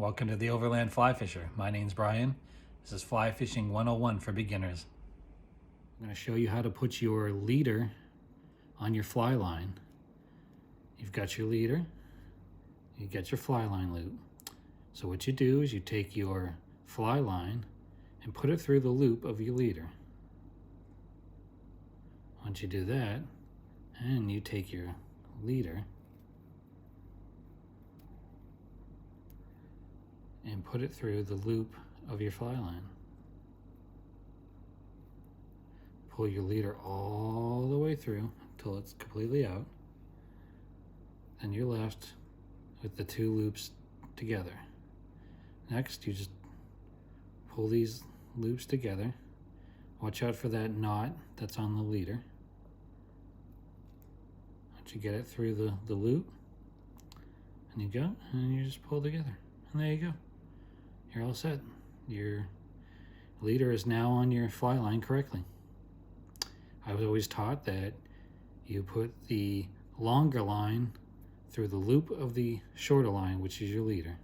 Welcome to the Overland Fly Fisher. My name's Brian. This is Fly Fishing 101 for beginners. I'm going to show you how to put your leader on your fly line. You've got your leader, you get your fly line loop. So what you do is you take your fly line and put it through the loop of your leader. Once you do that, and you take your leader and put it through the loop of your fly line. Pull your leader all the way through until it's completely out. Then you're left with the two loops together. Next, you just pull these loops together. Watch out for that knot that's on the leader. Once you get it through the loop, and you go, and you just pull together. And there you go. You're all set. Your leader is now on your fly line correctly. I was always taught that you put the longer line through the loop of the shorter line, which is your leader.